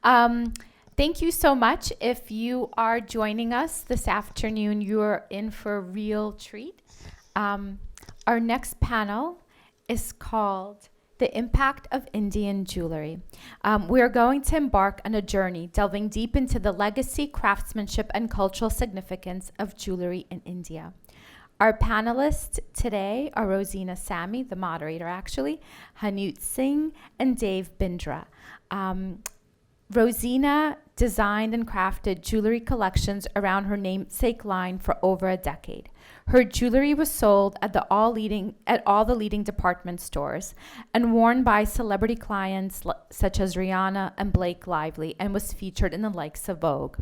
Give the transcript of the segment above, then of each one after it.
Um, Thank you so much. If you are joining us this afternoon, you're in for a real treat. Um, our next panel is called The Impact of Indian Jewelry. We are going to embark on a journey delving deep into the legacy, craftsmanship, and cultural significance of jewelry in India. Our panelists today are Rosena Sammi, the moderator actually, Hanut Singh, and Dave Bindra. Rosena designed and crafted jewelry collections around her namesake line for over a decade. Her jewelry was sold at all the leading department stores and worn by celebrity clients such as Rihanna and Blake Lively, and was featured in the likes of Vogue.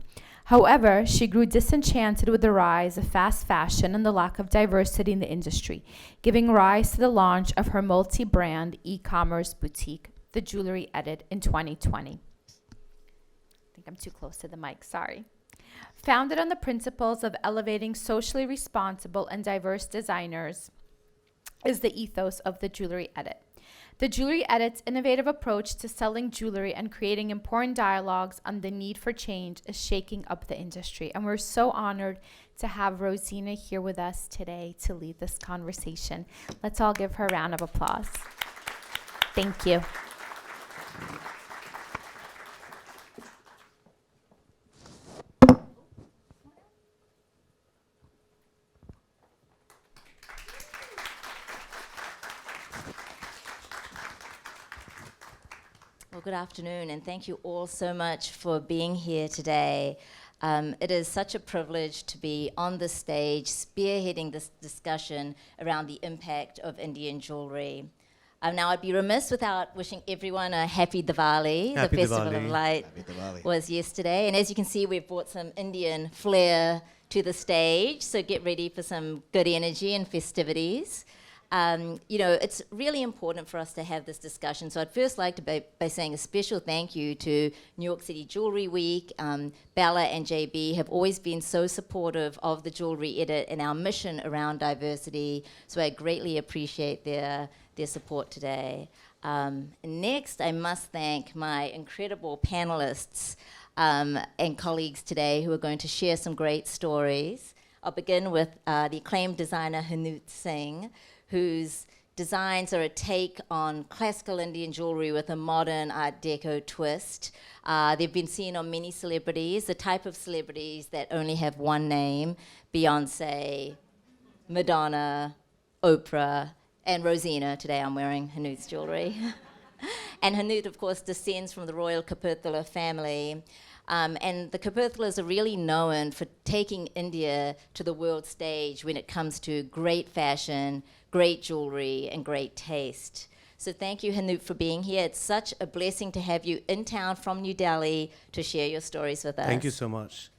However, she grew disenchanted with the rise of fast fashion and the lack of diversity in the industry, giving rise to the launch of her multi-brand e-commerce boutique, The Jewelry Edit, in 2020. I'm too close to the mic, sorry. Founded on the principles of elevating socially responsible and diverse designers is the ethos of the Jewelry Edit. The Jewelry Edit's innovative approach to selling jewelry and creating important dialogues on the need for change is shaking up the industry. And we're so honored to have Rosena here with us today to lead this conversation. Let's all give her a round of applause. Thank you. Well, good afternoon, and thank you all so much for being here today. It is such a privilege to be on the stage spearheading this discussion around the impact of Indian jewelry. Now, I'd be remiss without wishing everyone a happy Diwali. Happy the Festival Diwali. of Light was yesterday, and as you can see, we've brought some Indian flair to the stage, so get ready for some good energy and festivities. It's really important for us to have this discussion. So I'd first like to by saying a special thank you to New York City Jewelry Week. Bella and JB have always been so supportive of the Jewelry Edit and our mission around diversity. So I greatly appreciate their support today. Next, I must thank my incredible panelists and colleagues today who are going to share some great stories. I'll begin with the acclaimed designer Hanut Singh, whose designs are a take on classical Indian jewelry with a modern Art Deco twist. They've been seen on many celebrities, the type of celebrities that only have one name: Beyonce, Madonna, Oprah, and Rosena. Today I'm wearing Hanut's jewelry. And Hanut, of course, descends from the royal Kapurthala family. And the Kapurthalas are really known for taking India to the world stage when it comes to great fashion, great jewelry, and great taste. So thank you, Hanut, for being here. It's such a blessing to have you in town from New Delhi to share your stories with us. Thank you so much.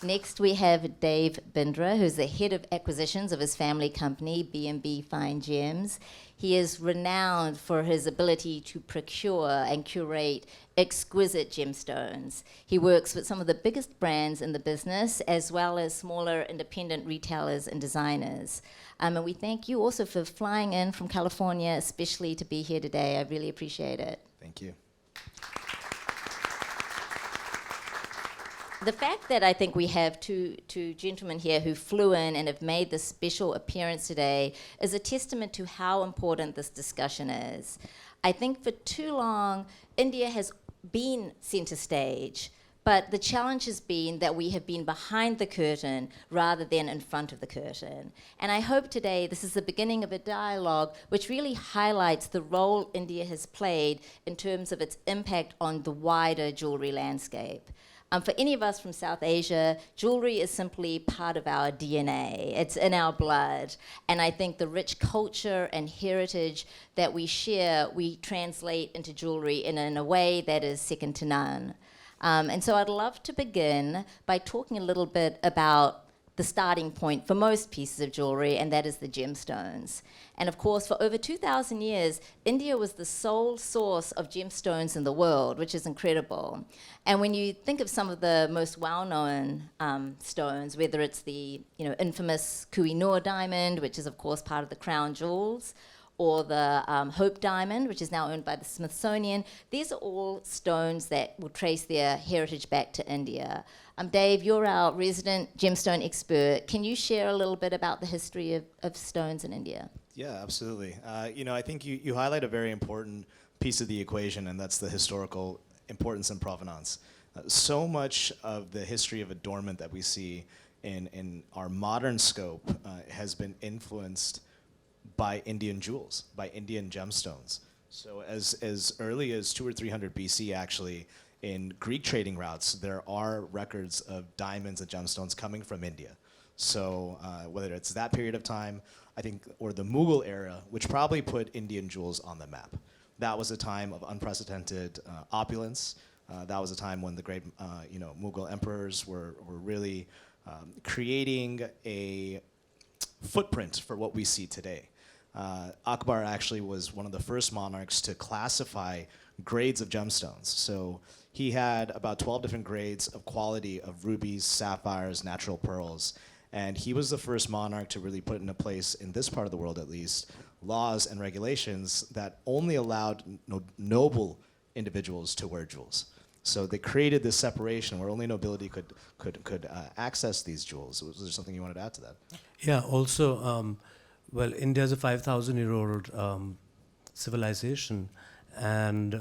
Next, we have Dave Bindra, who's the head of acquisitions of his family company, B&B Fine Gems. He is renowned for his ability to procure and curate exquisite gemstones. He works with some of the biggest brands in the business, as well as smaller independent retailers and designers. And we thank you also for flying in from California, especially to be here today. I really appreciate it. Thank you. The fact that I think we have two gentlemen here who flew in and have made this special appearance today is a testament to how important this discussion is. I think for too long, India has been center stage, but the challenge has been that we have been behind the curtain rather than in front of the curtain. And I hope today this is the beginning of a dialogue which really highlights the role India has played in terms of its impact on the wider jewelry landscape. For any of us from South Asia, jewelry is simply part of our DNA. It's in our blood. And I think the rich culture and heritage that we share, we translate into jewelry in a way that is second to none. And so I'd love to begin by talking a little bit about the starting point for most pieces of jewelry, and that is the gemstones. And of course, for over 2,000 years, India was the sole source of gemstones in the world, which is incredible. And when you think of some of the most well-known stones, whether it's the infamous Koh-i-Noor diamond, which is of course part of the crown jewels, or the Hope Diamond, which is now owned by the Smithsonian. These are all stones that will trace their heritage back to India. Dave, you're our resident gemstone expert. Can you share a little bit about the history of stones in India? Yeah, absolutely. I think you highlight a very important piece of the equation, and that's the historical importance and provenance. So much of the history of adornment that we see in our modern scope has been influenced by Indian jewels, by Indian gemstones. So as early as 200 or 300 BC, actually, in Greek trading routes, there are records of diamonds and gemstones coming from India. So whether it's that period of time, I think, or the Mughal era, which probably put Indian jewels on the map. That was a time of unprecedented opulence. That was a time when the great Mughal emperors were really creating a footprint for what we see today. Akbar actually was one of the first monarchs to classify grades of gemstones. So he had about 12 different grades of quality of rubies, sapphires, natural pearls. And he was the first monarch to really put into place, in this part of the world at least, laws and regulations that only allowed noble individuals to wear jewels. So they created this separation where only nobility could access these jewels. Was there something you wanted to add to that? Yeah, also, India is a 5,000-year-old civilization, and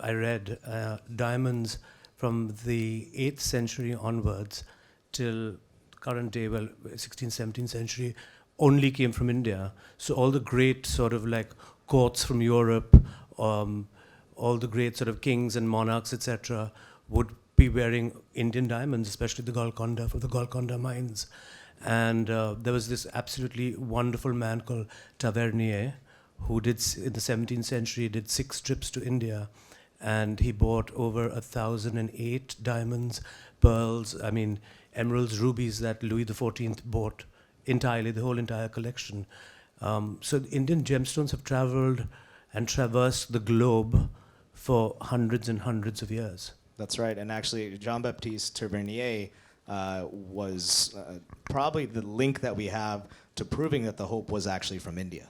I read diamonds from the 8th century onwards till current day, 16th, 17th century, only came from India. So all the great sort of like courts from Europe, all the great sort of kings and monarchs, etc., would be wearing Indian diamonds, especially the Golconda, for the Golconda mines. And there was this absolutely wonderful man called Tavernier, who did, in the 17th century, did 6 trips to India. And he bought over 1,008 diamonds, pearls, emeralds, rubies that Louis XIV bought entirely, the whole entire collection. So the Indian gemstones have traveled and traversed the globe for hundreds and hundreds of years. That's right, and actually Jean-Baptiste Tavernier was probably the link that we have to proving that the Hope was actually from India.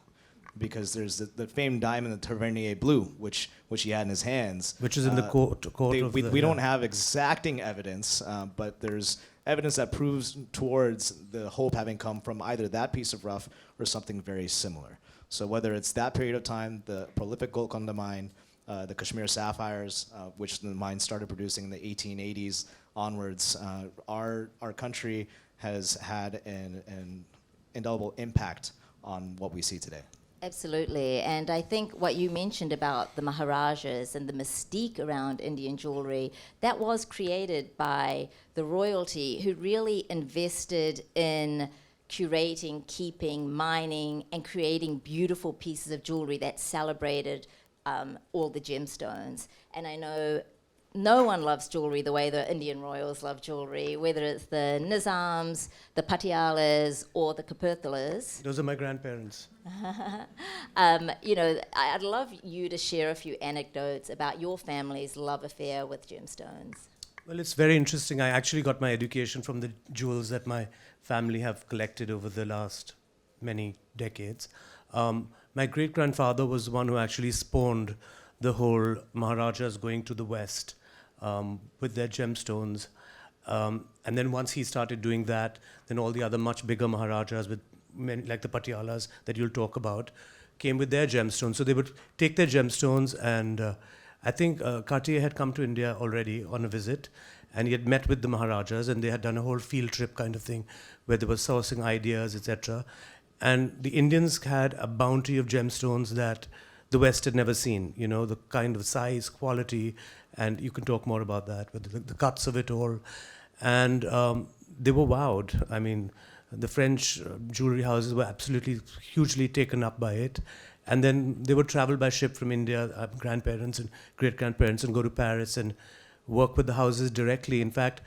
Because there's the famed diamond that Tavernier blew, which he had in his hands. Which is in the court we don't have exacting evidence, but there's evidence that proves towards the Hope having come from either that piece of rough or something very similar. So whether it's that period of time, the prolific Golconda mine, the Kashmir sapphires, which the mine started producing in the 1880s onwards, our country has had an indelible impact on what we see today. Absolutely, and I think what you mentioned about the Maharajas and the mystique around Indian jewelry, that was created by the royalty who really invested in curating, keeping, mining, and creating beautiful pieces of jewelry that celebrated all the gemstones. And I know no one loves jewelry the way the Indian royals love jewelry, whether it's the Nizams, the Patialas, or the Kapurthalas. Those are my grandparents. I'd love you to share a few anecdotes about your family's love affair with gemstones. Well, it's very interesting. I actually got my education from the jewels that my family have collected over the last many decades. My great-grandfather was the one who actually spawned the whole Maharajas going to the West with their gemstones. And then once he started doing that, then all the other much bigger Maharajas, with many, like the Patialas that you'll talk about, came with their gemstones. So they would take their gemstones, and I think Cartier had come to India already on a visit, and he had met with the Maharajas, and they had done a whole field trip kind of thing where they were sourcing ideas, etc. And the Indians had a bounty of gemstones that the West had never seen, the kind of size, quality, and you can talk more about that, but the cuts of it all. And they were wowed. The French jewelry houses were absolutely hugely taken up by it. And then they would travel by ship from India, grandparents and great-grandparents, and go to Paris and work with the houses directly. In fact,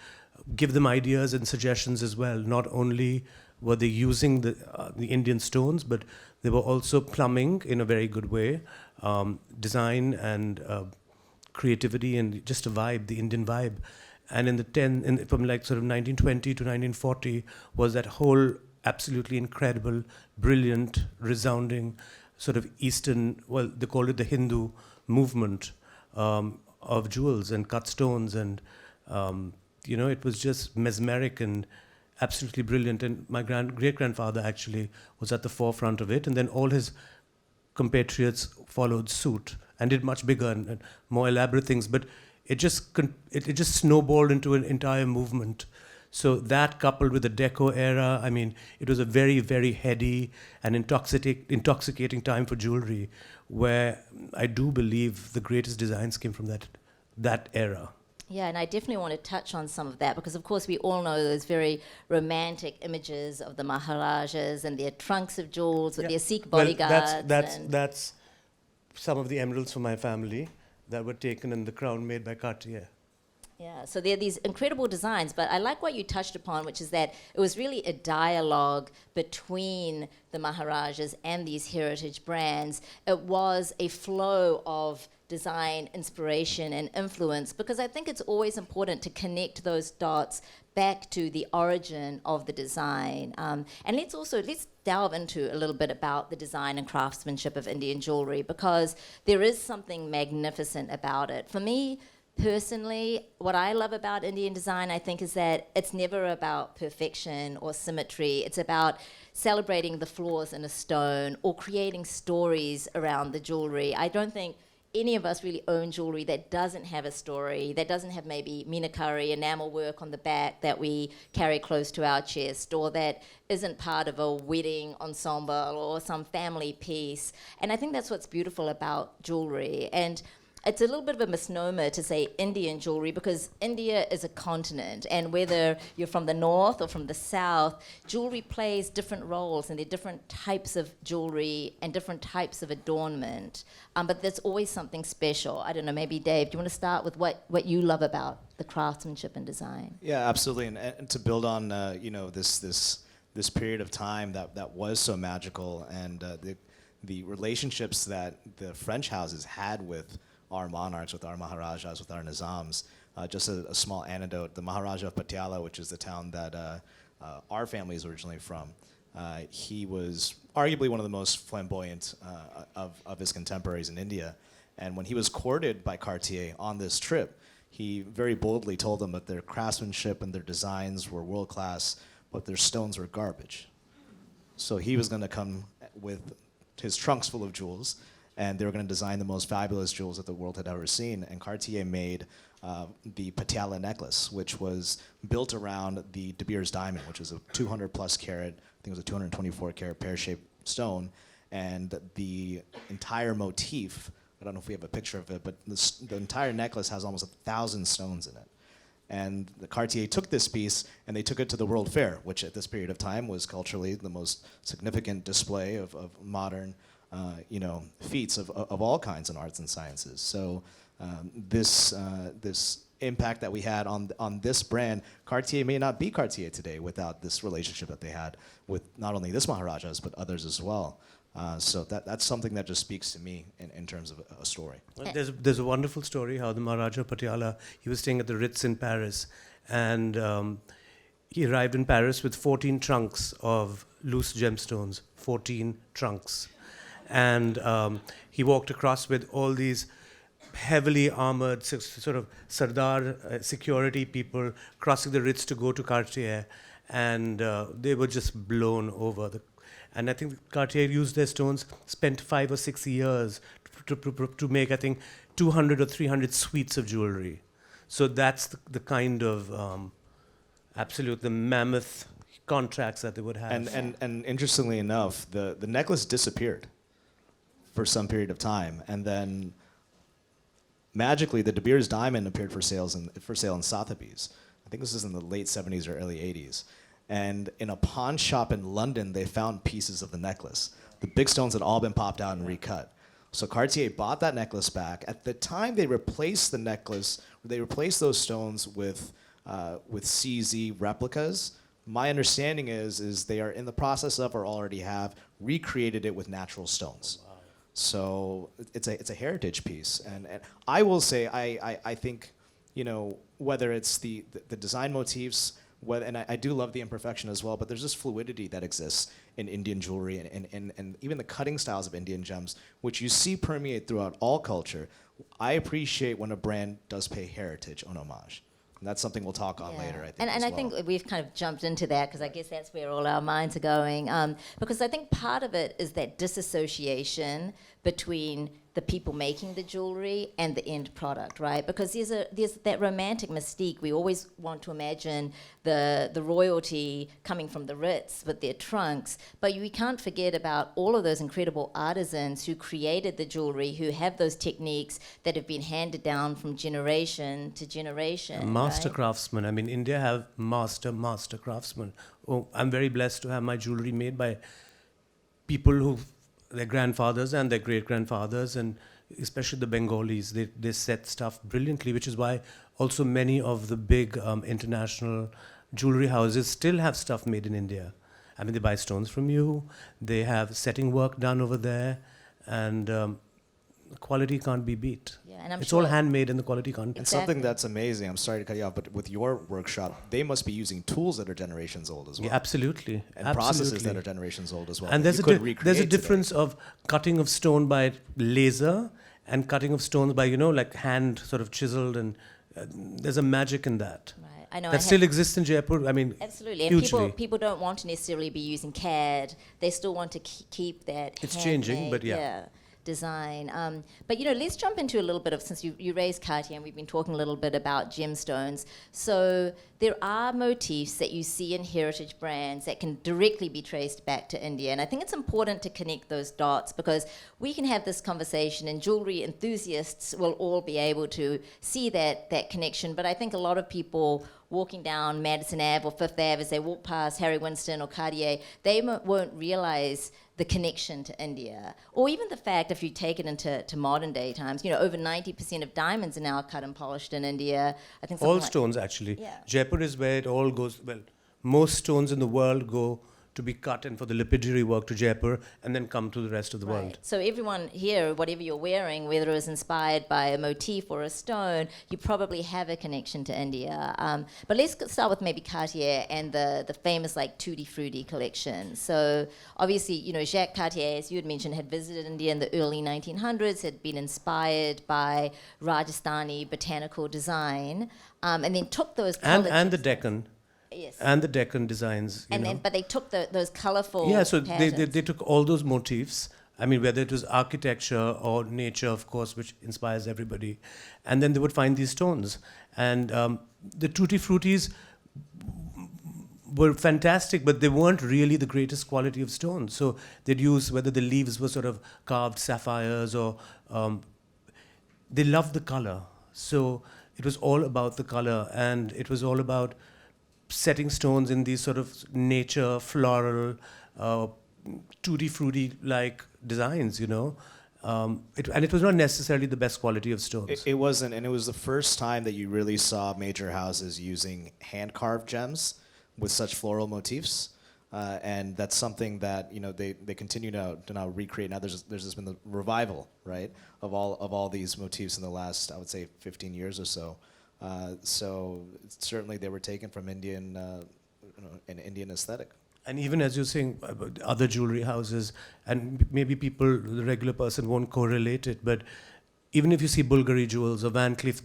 give them ideas and suggestions as well. Not only were they using the Indian stones, but they were also plumbing in a very good way, design and creativity and just a vibe, the Indian vibe. And from like sort of 1920 to 1940 was that whole absolutely incredible, brilliant, resounding sort of Eastern, well, they call it the Hindu movement of jewels and cut stones. And, it was just mesmeric and absolutely brilliant. And my great-grandfather actually was at the forefront of it. And then all his compatriots followed suit and did much bigger and more elaborate things. But it just snowballed into an entire movement. So that coupled with the Deco era, I mean, it was a very, very heady and intoxicating time for jewelry, where I do believe the greatest designs came from that era. Yeah, and I definitely want to touch on some of that because, of course, we all know those very romantic images of the Maharajas and their trunks of jewels with their Sikh bodyguards. Well, that's some of the emeralds for my family that were taken in the crown made by Cartier. Yeah, so there are these incredible designs, but I like what you touched upon, which is that it was really a dialogue between the Maharajas and these heritage brands. It was a flow of design, inspiration, and influence, because I think it's always important to connect those dots back to the origin of the design. And let's delve into a little bit about the design and craftsmanship of Indian jewelry, because there is something magnificent about it. For me, personally, what I love about Indian design, I think, is that it's never about perfection or symmetry. It's about celebrating the flaws in a stone or creating stories around the jewelry. I don't think any of us really own jewelry that doesn't have a story, that doesn't have maybe meenakari, enamel work on the back that we carry close to our chest, or that isn't part of a wedding ensemble or some family piece. And I think that's what's beautiful about jewelry. And it's a little bit of a misnomer to say Indian jewelry, because India is a continent, and whether you're from the north or from the south, jewelry plays different roles, and there are different types of jewelry and different types of adornment, but there's always something special. I don't know, maybe Dave, do you want to start with what you love about the craftsmanship and design? Yeah, absolutely, and to build on this period of time that was so magical, and the relationships that the French houses had with our monarchs, with our Maharajas, with our Nizams. Just a small anecdote, the Maharaja of Patiala, which is the town that our family is originally from, he was arguably one of the most flamboyant of his contemporaries in India. And when he was courted by Cartier on this trip, he very boldly told them that their craftsmanship and their designs were world class, but their stones were garbage. So he was going to come with his trunks full of jewels, and they were going to design the most fabulous jewels that the world had ever seen. And Cartier made the Patiala necklace, which was built around the De Beers diamond, which was a 200 plus carat, I think it was a 224 carat pear-shaped stone. And the entire motif, I don't know if we have a picture of it, but the entire necklace has almost 1,000 stones in it. And the Cartier took this piece and they took it to the World Fair, which at this period of time was culturally the most significant display of modern feats of all kinds in arts and sciences. So this impact that we had on this brand, Cartier may not be Cartier today without this relationship that they had with not only this Maharajas, but others as well. So that's something that just speaks to me in terms of a story. Well, there's a wonderful story how the Maharaja Patiala, he was staying at the Ritz in Paris, and he arrived in Paris with 14 trunks of loose gemstones, 14 trunks. And he walked across with all these heavily armored sort of Sardar security people crossing the Ritz to go to Cartier, and they were just blown over. And I think Cartier used their stones, spent 5 or 6 years to make, I think, 200 or 300 suites of jewelry. So that's the kind of the mammoth contracts that they would have. And interestingly enough, the necklace disappeared for some period of time, and then magically the De Beers diamond appeared for sale in Sotheby's. I think this is in the late 70s or early 80s. And in a pawn shop in London, they found pieces of the necklace. The big stones had all been popped out and recut. So Cartier bought that necklace back. At the time, they replaced the necklace. They replaced those stones with CZ replicas. My understanding is they are in the process of, or already have, recreated it with natural stones. Wow. So it's a heritage piece, and I will say I think whether it's the design motifs, and I do love the imperfection as well, but there's this fluidity that exists in Indian jewelry and even the cutting styles of Indian gems, which you see permeate throughout all culture. I appreciate when a brand does pay heritage on homage. And that's something we'll talk on later, I think. And as I well. think we've kind of jumped into that because I guess that's where all our minds are going. Because I think part of it is that disassociation between the people making the jewelry and the end product, right? Because there's that romantic mystique. We always want to imagine the royalty coming from the Ritz with their trunks, but we can't forget about all of those incredible artisans who created the jewelry, who have those techniques that have been handed down from generation to generation. Master right? craftsmen. I mean, India have master craftsmen. Oh, I'm very blessed to have my jewelry made by people who, their grandfathers and their great-grandfathers, and especially the Bengalis. They set stuff brilliantly, which is why also many of the big international jewelry houses still have stuff made in India. I mean, they buy stones from you, they have setting work done over there, and quality can't be beat. Yeah, and I'm It's sure all handmade and the quality can't be. And something that's amazing, I'm sorry to cut you off, but with your workshop, they must be using tools that are generations old as well. Yeah, absolutely. And processes that are generations old as well. And that there's you a, couldn't there's a recreate today. difference of cutting of stone by laser and cutting of stones by, like hand sort of chiseled, and there's a magic in that. Right. I know. That still exists in Jaipur. I mean, Absolutely, and hugely. people don't want to necessarily be using CAD. They still want to keep that. It's changing, handmade, but yeah. design. But let's jump into a little bit of, since you raised Cartier, and we've been talking a little bit about gemstones. So there are motifs that you see in heritage brands that can directly be traced back to India, and I think it's important to connect those dots because we can have this conversation, and jewelry enthusiasts will all be able to see that connection. But I think a lot of people walking down Madison Ave or Fifth Ave, as they walk past Harry Winston or Cartier, they won't realize the connection to India. Or even the fact, if you take it into modern day times, over 90% of diamonds are now cut and polished in India. I think all something stones actually. Yeah. Jaipur is where it all goes. Well, most stones in the world go to be cut and for the lapidary work to Jaipur and then come to the rest of the world. So everyone here, whatever you're wearing, whether it's inspired by a motif or a stone, you probably have a connection to India. But let's start with maybe Cartier and the famous Tutti Frutti collection. So obviously, Jacques Cartier, as you had mentioned, had visited India in the early 1900s, had been inspired by Rajasthani botanical design, and then took those And colors. the Deccan. Yes. And the Deccan designs. But they took those colorful Yeah, so patterns. they took all those motifs. I mean, whether it was architecture or nature, of course, which inspires everybody. And then they would find these stones. And the Tutti Fruttis were fantastic, but they weren't really the greatest quality of stones. So they'd use, whether the leaves were sort of carved sapphires or they loved the color. So it was all about the color, and it was all about setting stones in these sort of nature, floral, tutti frutti like designs, and it was not necessarily the best quality of stones. It wasn't, and it was the first time that you really saw major houses using hand-carved gems with such floral motifs, and that's something that they continue to now recreate. Now there's just been the revival, right, of all these motifs in the last, I would say, 15 years or so. So certainly they were taken from an Indian aesthetic. And even as you're saying about other jewelry houses, and maybe the regular person won't correlate it, but even if you see Bulgari jewels or Van Cleef,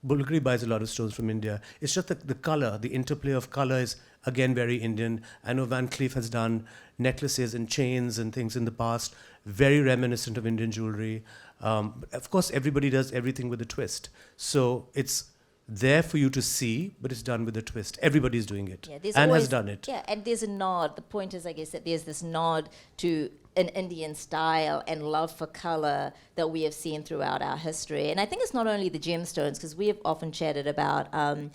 Bulgari buys a lot of stones from India. It's just the color, the interplay of color is again very Indian. I know Van Cleef has done necklaces and chains and things in the past, very reminiscent of Indian jewelry. Of course, everybody does everything with a twist. So it's there for you to see, but it's done with a twist. Everybody's doing it and has done it. Yeah, and there's a nod. The point is, I guess, that there's this nod to an Indian style and love for color that we have seen throughout our history. And I think it's not only the gemstones, because we have often chatted about Ambaje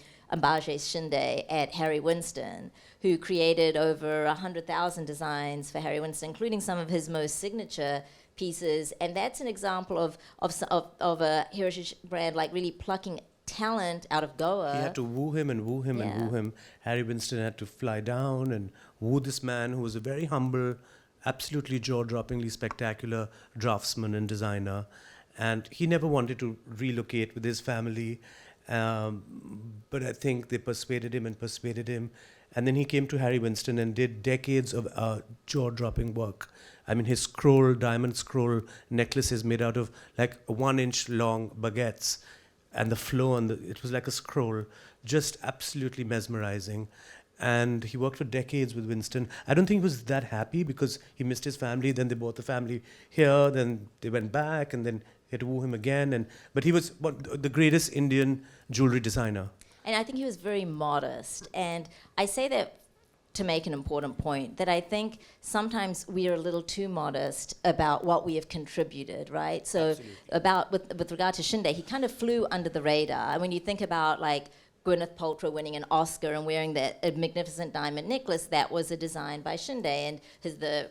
Shinde at Harry Winston, who created over 100,000 designs for Harry Winston, including some of his most signature pieces. And that's an example of a heritage brand really plucking talent out of Goa. He had to woo him and woo him and woo him. Harry Winston had to fly down and woo this man who was a very humble, absolutely jaw-droppingly spectacular draftsman and designer. And he never wanted to relocate with his family. But I think they persuaded him, and then he came to Harry Winston and did decades of jaw-dropping work. I mean, his diamond scroll necklace is made out of like 1-inch long baguettes, and the flow it was like a scroll, just absolutely mesmerizing. And he worked for decades with Winston. I don't think he was that happy because he missed his family. Then they bought the family here. Then they went back, and then he had to woo him again. But he was the greatest Indian jewelry designer. And I think he was very modest. And I say that to make an important point, that I think sometimes we are a little too modest about what we have contributed, right? So with regard to Shinde, he kind of flew under the radar. And when you think about like Gwyneth Paltrow winning an Oscar and wearing that magnificent diamond necklace, that was a design by Shinde. And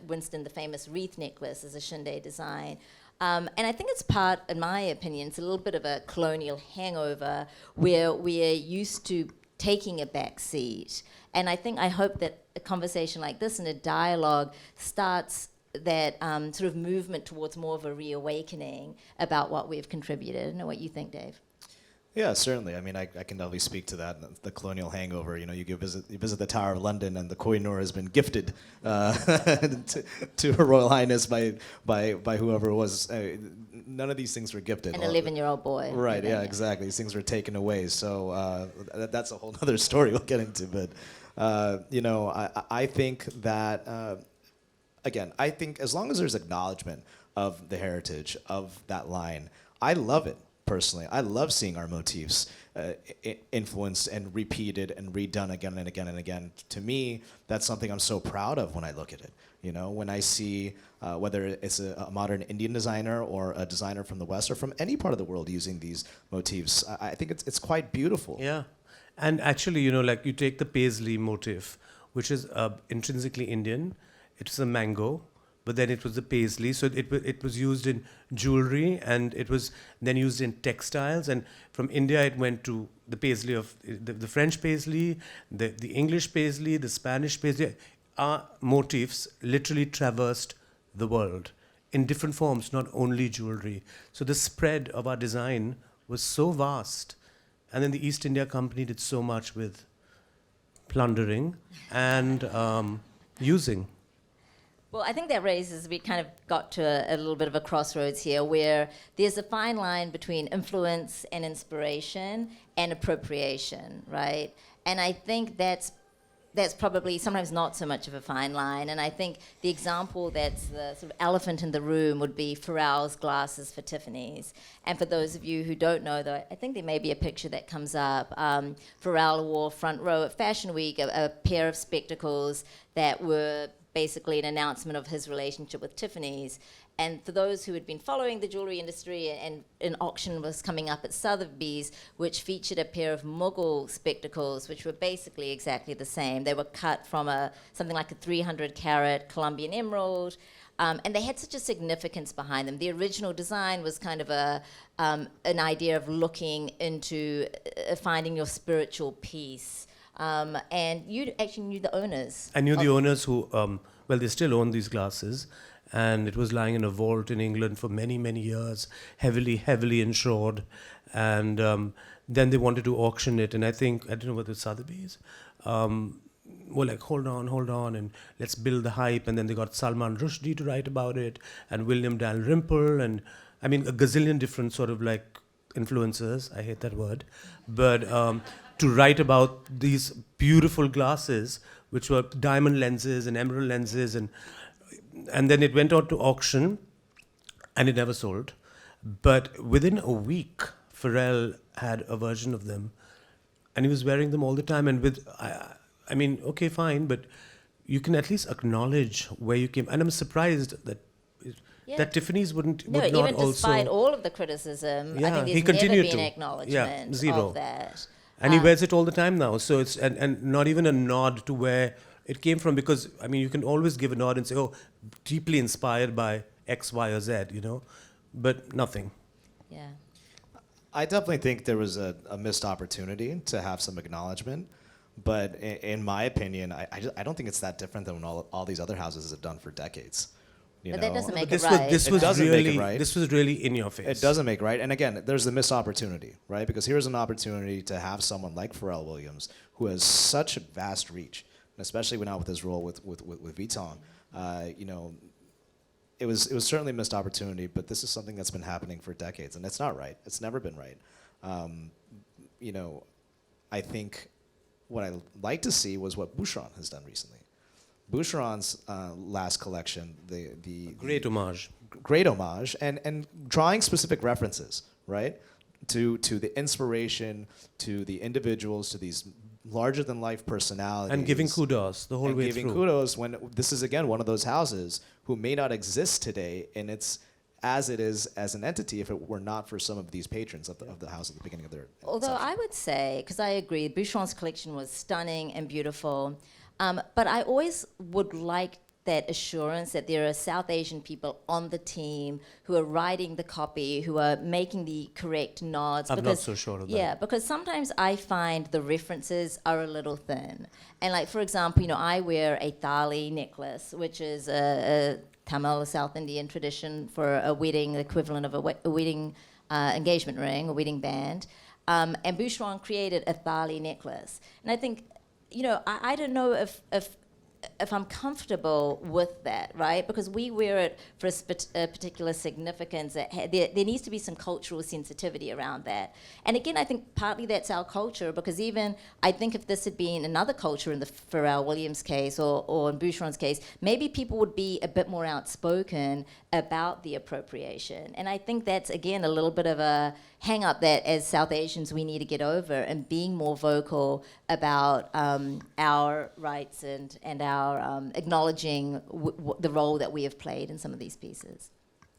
Winston, the famous wreath necklace, is a Shinde design. And I think it's part, in my opinion, it's a little bit of a colonial hangover where we are used to taking a back seat. And I hope that a conversation like this and a dialogue starts that sort of movement towards more of a reawakening about what we've contributed. I don't know what you think, Dave. Yeah, certainly. I mean, I can definitely speak to that. The colonial hangover. You know, you visit the Tower of London, and the Koh-i-Noor has been gifted to Her Royal Highness by whoever it was. None of these things were gifted. An 11-year-old boy. Right. Yeah. Exactly. These things were taken away. So that's a whole other story we'll get into. But I think that again, I think as long as there's acknowledgement of the heritage of that line, I love it. Personally, I love seeing our motifs influenced and repeated and redone again and again and again. To me, that's something I'm so proud of when I look at it. You know, when I see whether it's a modern Indian designer or a designer from the West or from any part of the world using these motifs, I think it's quite beautiful. Yeah, and actually, you know, like you take the paisley motif, which is intrinsically Indian. It's a mango. But then it was the paisley, so it was used in jewelry, and it was then used in textiles. And from India, it went to the paisley of the French paisley, the English paisley, the Spanish paisley. Our motifs literally traversed the world in different forms, not only jewelry. So the spread of our design was so vast, and then the East India Company did so much with plundering and using. Well, I think that raises, we kind of got to a little bit of a crossroads here where there's a fine line between influence and inspiration and appropriation, right? And I think that's probably sometimes not so much of a fine line. And I think the example that's the sort of elephant in the room would be Pharrell's glasses for Tiffany's. And for those of you who don't know, though, I think there may be a picture that comes up. Pharrell wore front row at Fashion Week a pair of spectacles that were basically an announcement of his relationship with Tiffany's. And for those who had been following the jewelry industry, and an auction was coming up at Sotheby's, which featured a pair of Mughal spectacles, which were basically exactly the same. They were cut from something like a 300-carat Colombian emerald, and they had such a significance behind them. The original design was kind of an idea of looking into finding your spiritual peace. And you actually knew the owners. I knew the owners who, they still own these glasses. And it was lying in a vault in England for many, many years, heavily insured. And then they wanted to auction it. And I don't know whether it's Sotheby's, were like, hold on, and let's build the hype. And then they got Salman Rushdie to write about it, and William Dalrymple, and I mean, a gazillion different sort of like influencers. I hate that word. But to write about these beautiful glasses, which were diamond lenses and emerald lenses, and then it went out to auction, and it never sold. But within a week, Pharrell had a version of them, and he was wearing them all the time. And I mean, okay, fine, but you can at least acknowledge where you came. And I'm surprised that Tiffany's would not also. No, even despite all of the criticism, I think there's never been acknowledgement of that. And he wears it all the time now. So it's and not even a nod to where it came from, because I mean, you can always give a nod and say, oh, deeply inspired by X, Y, or Z, you know, but nothing. Yeah. I definitely think there was a missed opportunity to have some acknowledgement, but in my opinion, I don't think it's that different than what all these other houses have done for decades, You But know? that doesn't make This it was right. this It was doesn't make it really right. this was really in your face. It doesn't make right. And again, there's a missed opportunity, right? Because here's an opportunity to have someone like Pharrell Williams, who has such a vast reach, and especially now with his role with Vuitton. You know, it was certainly a missed opportunity, but this is something that's been happening for decades, and it's not right. It's never been right. You know, I think what I like to see was what Boucheron has done recently. Boucheron's last collection, the Great homage. great homage, and drawing specific references, right, to the inspiration, to the individuals, to these larger than life personalities, And giving kudos the whole and way giving through. kudos when this is again one of those houses who may not exist today in its as it is as an entity if it were not for some of these patrons of the house at the beginning of their Although inception. I would say, because I agree, Boucheron's collection was stunning and beautiful, but I always would like that assurance that there are South Asian people on the team who are writing the copy, who are making the correct nods. I'm not so sure of that. Yeah, because sometimes I find the references are a little thin. And like, for example, you know, I wear a thali necklace, which is a Tamil South Indian tradition for a wedding, equivalent of a wedding engagement ring, a wedding band. And Boucheron created a thali necklace. And I think, you know, I don't know if I'm comfortable with that, right? Because we wear it for a particular significance. There needs to be some cultural sensitivity around that. And again, I think partly that's our culture, because even I think if this had been another culture in the Pharrell Williams case or in Boucheron's case, maybe people would be a bit more outspoken about the appropriation. And I think that's, again, a little bit of a hang up that as South Asians we need to get over, and being more vocal about our rights and our acknowledging the role that we have played in some of these pieces.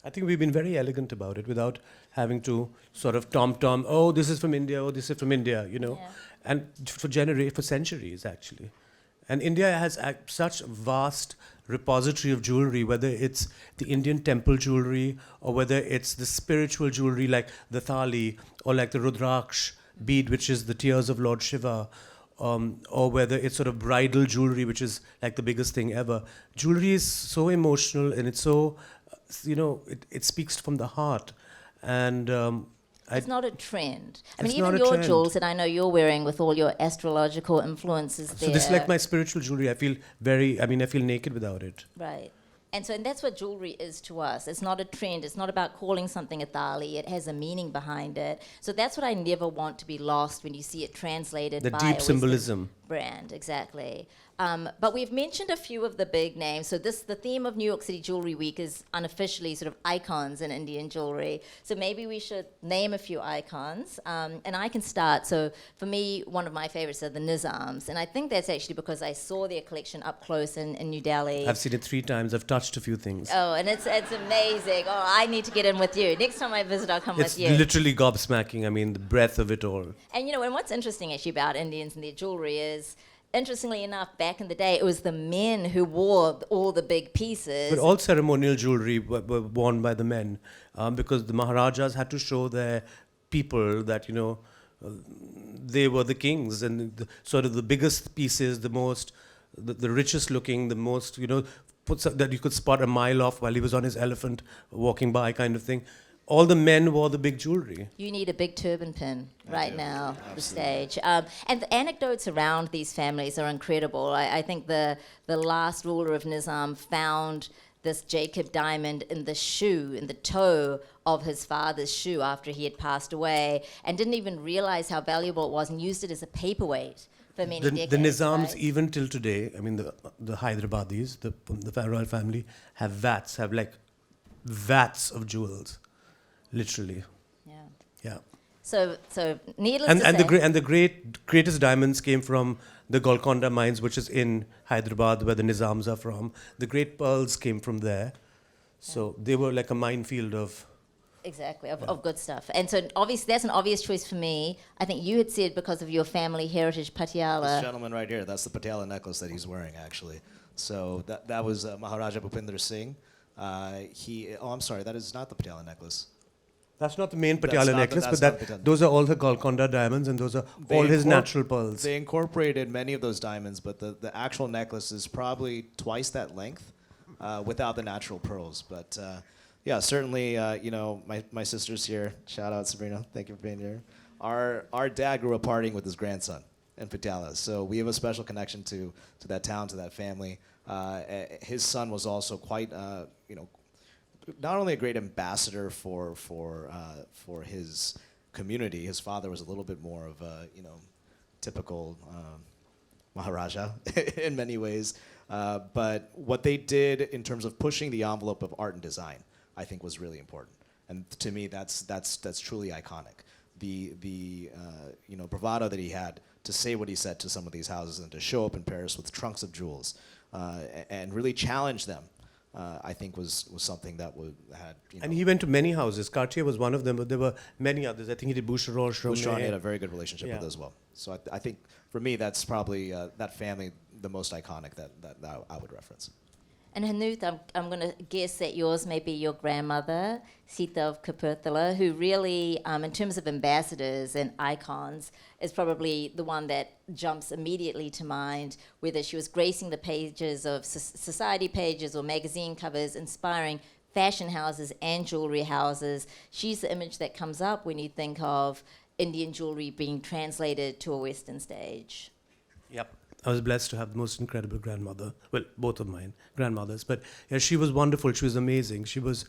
I think we've been very elegant about it without having to sort of tom-tom, oh, this is from India, oh, this is from India, you know. Yeah. And for centuries, actually. And India has such vast repository of jewelry, whether it's the Indian temple jewelry or whether it's the spiritual jewelry like the thali or like the Rudraksh bead, which is the tears of Lord Shiva, or whether it's sort of bridal jewelry, which is like the biggest thing ever. Jewelry is so emotional and it's so, you know, it speaks from the heart. And It's not a trend. I mean, It's even not a your trend. jewels that I know you're wearing with all your astrological influences there. so this is like my spiritual jewelry. I feel naked without it. Right. And that's what jewelry is to us. It's not a trend. It's not about calling something a thali. It has a meaning behind it. So that's what I never want to be lost when you see it translated The by deep a Western symbolism. brand. Exactly. But we've mentioned a few of the big names. So the theme of New York City Jewelry Week is unofficially sort of icons in Indian jewelry. So maybe we should name a few icons. And I can start. So for me, one of my favorites are the Nizams. And I think that's actually because I saw their collection up close in New Delhi. I've seen it 3 times. I've touched a few things. Oh, and it's amazing. Oh, I need to get in with you. Next time I visit, I'll come It's with you. literally gobsmacking. I mean, the breadth of it all. And you know, and what's interesting actually about Indians and their jewelry is, interestingly enough, back in the day, it was the men who wore all the big pieces. But all ceremonial jewelry were worn by the men because the Maharajas had to show their people that, you know, they were the kings, and sort of the biggest pieces, the richest looking, the most, you know, that you could spot a mile off while he was on his elephant walking by kind of thing. All the men wore the big jewelry. You need a big turban pin right do. now, the Absolutely. stage. And the anecdotes around these families are incredible. I think the last ruler of Nizam found this Jacob diamond in the shoe, in the toe of his father's shoe after he had passed away, and didn't even realize how valuable it was, and used it as a paperweight for many decades. The Nizams, right? even till today, I mean, the Hyderabadis, the royal family, have like vats of jewels, literally. Yeah. Yeah. So needless to say, And the greatest diamonds came from the Golconda mines, which is in Hyderabad, where the Nizams are from. The great pearls came from there. So they were like a minefield of... exactly, of good stuff. And so obviously that's an obvious choice for me. I think you had said because of your family heritage, This Patiala. gentleman right here, that's the Patiala necklace that he's wearing, actually. So that was Maharaja Bhupinder Singh. I'm sorry, that is not the Patiala necklace. That's not the main That's Patiala not the- necklace, that's but not Patiala. those are all the Golconda diamonds, and those are They all his incorpor- natural pearls. They incorporated many of those diamonds, but the actual necklace is probably twice that length. without the natural pearls. But yeah, certainly, my sister's here. Shout out, Sabrina. Thank you for being here. Our dad grew up partying with his grandson in Patiala, so we have a special connection to that town, to that family. His son was also quite, not only a great ambassador for his community. His father was a little bit more of a, typical Maharaja in many ways. But what they did in terms of pushing the envelope of art and design, I think, was really important. And to me, that's truly iconic. The bravado that he had to say what he said to some of these houses and to show up in Paris with trunks of jewels and really challenge them, I think was something that had. And he went to many houses. Cartier was one of them, but there were many others. I think he did Boucheron, Boucheron had a very good relationship with as well. So I think for me, that's probably that family the most iconic that I would reference. And Hanuth, I'm going to guess that yours may be your grandmother, Sita of Kapurthala, who really, in terms of ambassadors and icons, is probably the one that jumps immediately to mind, whether she was gracing the pages of society pages or magazine covers, inspiring fashion houses and jewelry houses. She's the image that comes up when you think of Indian jewelry being translated to a Western stage. Yep. I was blessed to have the most incredible grandmother. Well, both of mine grandmothers. But yeah, she was wonderful. She was amazing. She was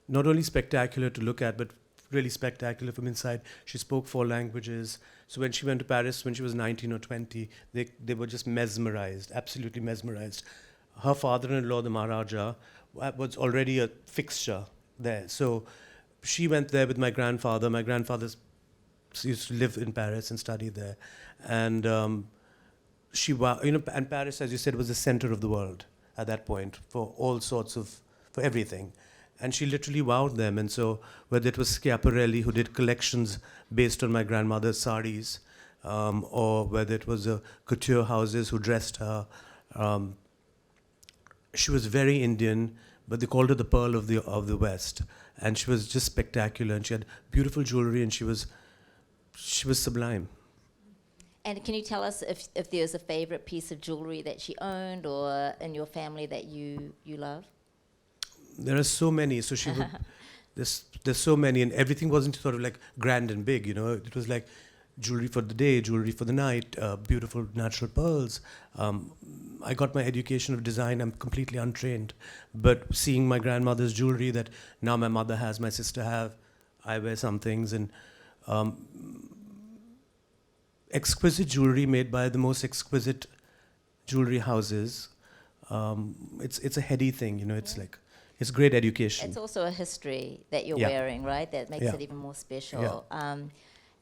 not only spectacular to look at, but really spectacular from inside. She spoke 4 languages. So when she went to Paris, when she was 19 or 20, they were just mesmerized, absolutely mesmerized. Her father-in-law, the Maharaja, was already a fixture there. So she went there with my grandfather. My grandfather used to live in Paris and study there. And and Paris, as you said, was the center of the world at that point for everything. And she literally wowed them. And so whether it was Schiaparelli, who did collections based on my grandmother's saris, or whether it was couture houses who dressed her, she was very Indian, but they called her the Pearl of the West. And she was just spectacular. And she had beautiful jewelry, and she was sublime. And can you tell us if there's a favorite piece of jewelry that she owned or in your family that you love? There are so many. So she would, there's so many, and everything wasn't sort of like grand and big, It was like jewelry for the day, jewelry for the night, beautiful natural pearls. I got my education of design. I'm completely untrained. But seeing my grandmother's jewelry that now my mother has, my sister have, I wear some things, and exquisite jewelry made by the most exquisite jewelry houses. It's a heady thing, It's like it's great education. It's also a history that you're wearing, right? That makes it even more special. Yeah.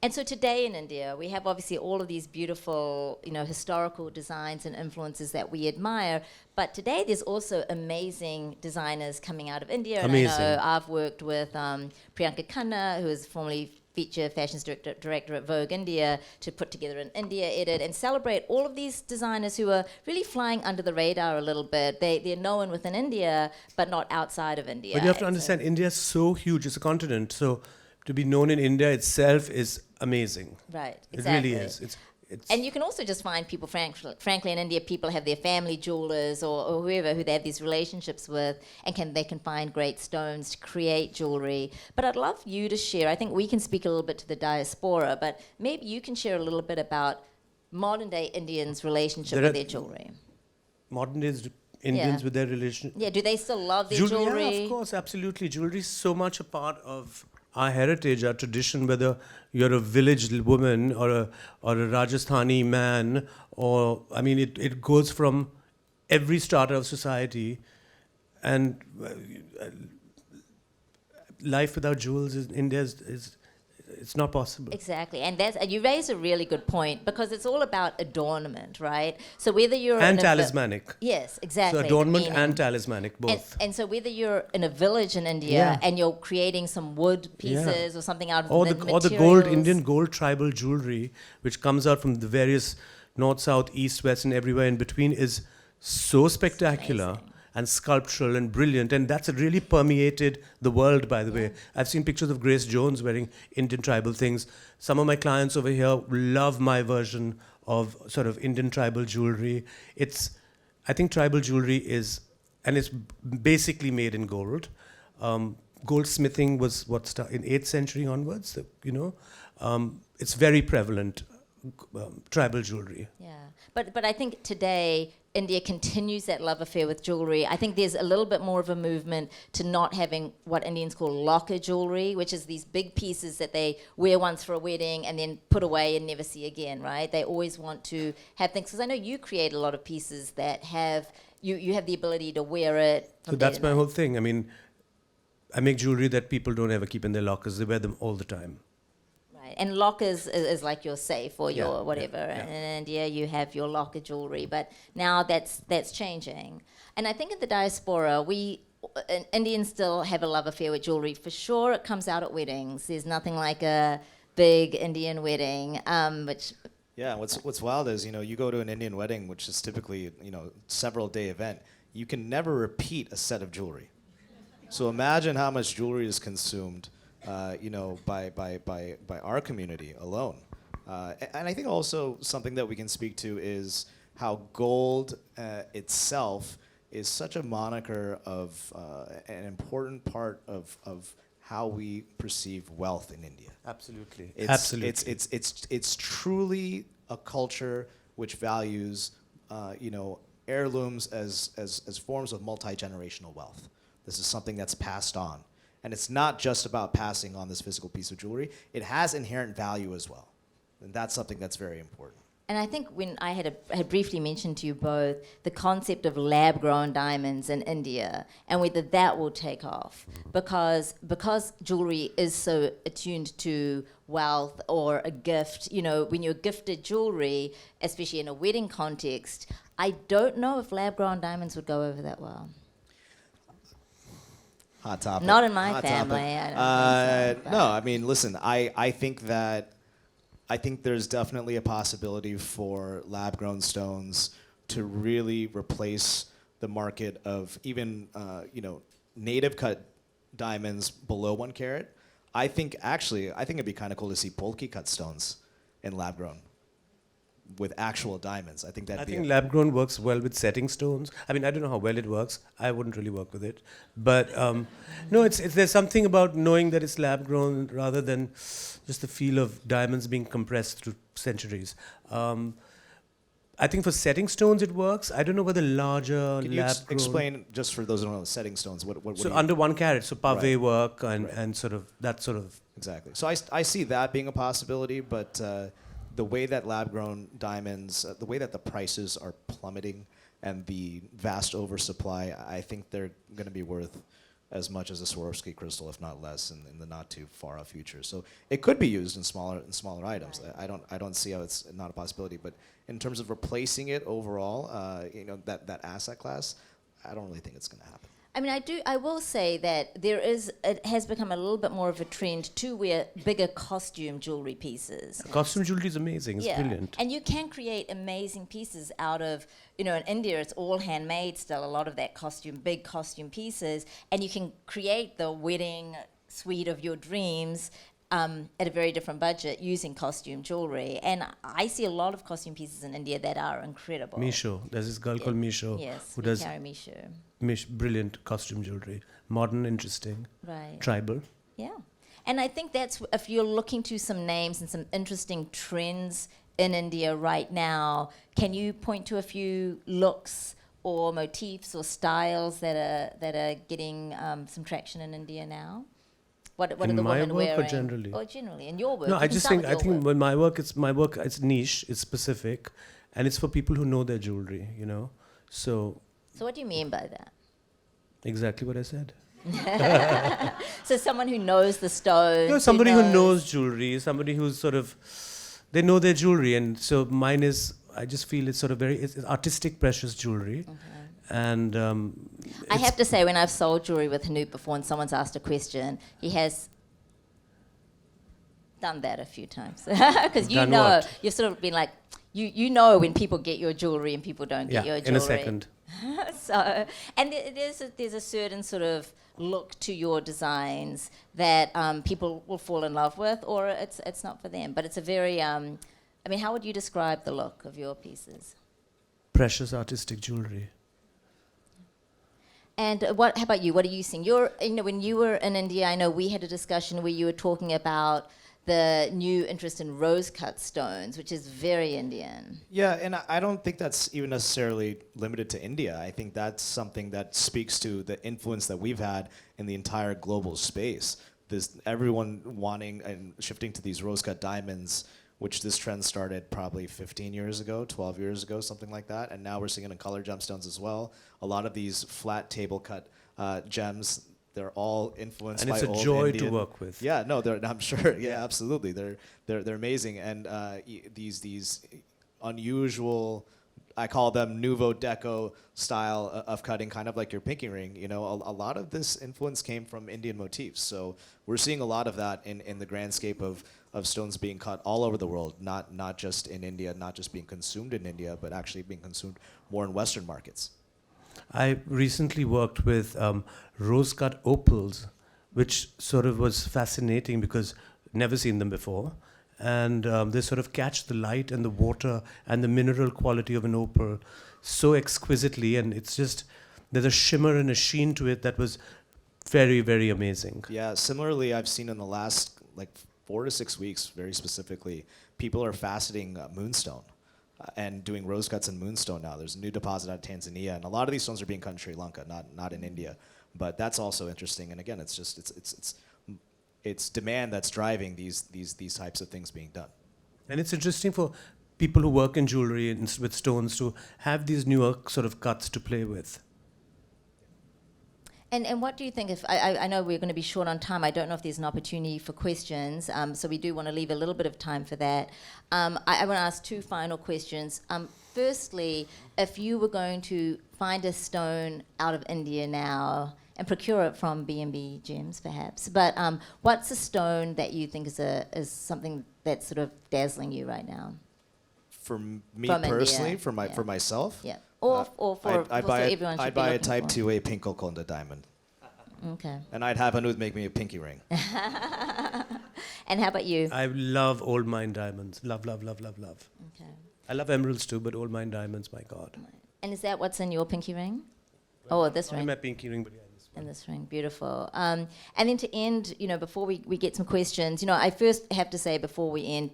And so today in India, we have obviously all of these beautiful, historical designs and influences that we admire. But today there's also amazing designers coming out of India. Amazing. And I know I've worked with Priyanka Khanna, who is formerly feature fashions director at Vogue India, to put together an India edit and celebrate all of these designers who are really flying under the radar a little bit. They're known within India, but not outside of India. But you have to understand, India is so huge. It's a continent. So to be known in India itself is amazing. Right, exactly. It really is. And you can also just find people, frankly, in India, people have their family jewelers or whoever who they have these relationships with, and they can find great stones to create jewelry. But I'd love you to share, I think we can speak a little bit to the diaspora, but maybe you can share a little bit about modern-day Indians' relationship with their jewelry. Modern-day Indians with their relation. Yeah, do they still love their jewelry? Yeah, of course, absolutely. Jewelry is so much a part of our heritage, our tradition, whether you're a village woman or a Rajasthani man, it goes from every strata of society. And life without jewels in India is it's not possible. Exactly, and you raise a really good point, because it's all about adornment, right? So whether you're talismanic. Yes, exactly. So adornment and talismanic, both. And so whether you're in a village in India and you're creating some wood pieces or something out of the materials. Or the Indian gold tribal jewelry, which comes out from the various north, south, east, west, and everywhere in between, is so spectacular and sculptural and brilliant, and that's really permeated the world, by the way. I've seen pictures of Grace Jones wearing Indian tribal things. Some of my clients over here love my version of sort of Indian tribal jewelry. I think tribal jewelry is and it's basically made in gold. Goldsmithing was in 8th century onwards. It's very prevalent. Tribal jewelry. Yeah, but I think today India continues that love affair with jewelry. I think there's a little bit more of a movement to not having what Indians call locker jewelry, which is these big pieces that they wear once for a wedding and then put away and never see again, right? They always want to have things, because I know you create a lot of pieces that have, you have the ability to wear it. So that's my whole thing. I mean, I make jewelry that people don't ever keep in their lockers. They wear them all the time. And lockers is like your safe or your whatever. Yeah. And in India, you have your locker jewelry. But now that's changing. And I think in the diaspora, Indians still have a love affair with jewelry. For sure, it comes out at weddings. There's nothing like a big Indian wedding, which... Yeah, what's wild is, you go to an Indian wedding, which is typically, several day event. You can never repeat a set of jewelry. So imagine how much jewelry is consumed by our community alone. And I think also something that we can speak to is how gold itself is such a moniker of an important part of how we perceive wealth in India. Absolutely. It's truly a culture which values heirlooms as forms of multi-generational wealth. This is something that's passed on. And it's not just about passing on this physical piece of jewelry. It has inherent value as well. And that's something that's very important. And I think when I had briefly mentioned to you both the concept of lab-grown diamonds in India and whether that will take off, because jewelry is so attuned to wealth or a gift. When you're gifted jewelry, especially in a wedding context, I don't know if lab-grown diamonds would go over that well. Hot topic. Not in my Hot family. topic. I don't think so, no, I mean, listen, I think there's definitely a possibility for lab-grown stones to really replace the market of even native cut diamonds below 1 carat. I think it'd be kind of cool to see bulky cut stones in lab-grown with actual diamonds. I think lab-grown works well with setting stones. I mean, I don't know how well it works. I wouldn't really work with it. But no, there's something about knowing that it's lab-grown rather than just the feel of diamonds being compressed through centuries. I think for setting stones it works. I don't know whether larger Can you lab-grown... explain, just for those who don't know, setting stones, what So under 1 carat, so pavé Right. work and sort of that sort of... Exactly. So I see that being a possibility, but the way that lab-grown diamonds, the way that the prices are plummeting and the vast oversupply, I think they're going to be worth as much as a Swarovski crystal, if not less, in the not too far off future. So it could be used in smaller items. Right. I don't see how it's not a possibility. But in terms of replacing it overall, that asset class, I don't really think it's going to happen. I mean, I will say that it has become a little bit more of a trend to wear bigger costume jewelry pieces. Costume jewelry is amazing. It's brilliant. And you can create amazing pieces out of, in India it's all handmade still, a lot of that big costume pieces, and you can create the wedding suite of your dreams at a very different budget using costume jewelry. And I see a lot of costume pieces in India that are incredible. Misho. There's this girl called Misho who does carry Misho. Brilliant costume jewelry. Modern, interesting, Right. tribal. Yeah. And I think that's, if you're looking to some names and some interesting trends in India right now, can you point to a few looks or motifs or styles that are getting some traction in India now? What are the my women work wearing? or generally? Or generally, in your work. No, You I can just start think with your work. when my work, it's niche, it's specific, and it's for people who know their jewelry, So what do you mean by that? exactly what I said. So someone who knows the stones. Somebody who knows jewelry, somebody who's sort of, they know their jewelry, and so mine is, I just feel it's sort of it's artistic, precious jewelry. Okay. And I have to say, when I've sold jewelry with Hanoop before and someone's asked a question, he has done that a few times. Because you've sort of been like, you know when people get your jewelry and people don't get your jewelry. in a second. So, and there's a certain sort of look to your designs that people will fall in love with, or it's not for them. But it's a very, how would you describe the look of your pieces? Precious artistic jewelry. And how about you? What are you seeing? When you were in India, I know we had a discussion where you were talking about the new interest in rose-cut stones, which is very Indian. Yeah, and I don't think that's even necessarily limited to India. I think that's something that speaks to the influence that we've had in the entire global space. Everyone wanting and shifting to these rose-cut diamonds, which this trend started probably 15 years ago, 12 years ago, something like that. And now we're seeing it in color gemstones as well. A lot of these flat table-cut gems, they're all influenced by old And it's a joy Indian. to work with. Yeah, no, I'm sure. Yeah, absolutely. They're amazing, and these unusual, I call them nouveau deco style of cutting, kind of like your pinky ring. You know, a lot of this influence came from Indian motifs. So we're seeing a lot of that in the grandscape of stones being cut all over the world, not just in India, not just being consumed in India, but actually being consumed more in Western markets. I recently worked with rose-cut opals, which sort of was fascinating because never seen them before. And they sort of catch the light and the water and the mineral quality of an opal so exquisitely. And it's just, there's a shimmer and a sheen to it that was very, very amazing. Yeah, similarly, I've seen in the last 4 to 6 weeks, very specifically, people are faceting moonstone. And doing rose cuts in moonstone now. There's a new deposit out of Tanzania, and a lot of these stones are being cut in Sri Lanka, not in India. But that's also interesting. And again, it's demand that's driving these types of things being done. And it's interesting for people who work in jewelry and with stones to have these newer sort of cuts to play with. And what do you think I know we're going to be short on time. I don't know if there's an opportunity for questions, so we do want to leave a little bit of time for that. I want to ask two final questions. Firstly, if you were going to find a stone out of India now and procure it from B&B Gems, perhaps, but what's a stone that you think is something that's sort of dazzling you right now? For me From personally, India, for myself, Yeah. Or for everyone should I'd be buy a looking type for. 2A pink Golconda diamond. Okay. And I'd have Anuj make me a pinky ring. And how about you? I love old mine diamonds. Love, love, love, love, love. Okay. I love emeralds too, but old mine diamonds, my God. And is that what's in your pinky ring? Oh, this Not ring. my pinky ring, but yeah, this one. In this ring, beautiful. And then to end, before we get some questions, I first have to say before we end,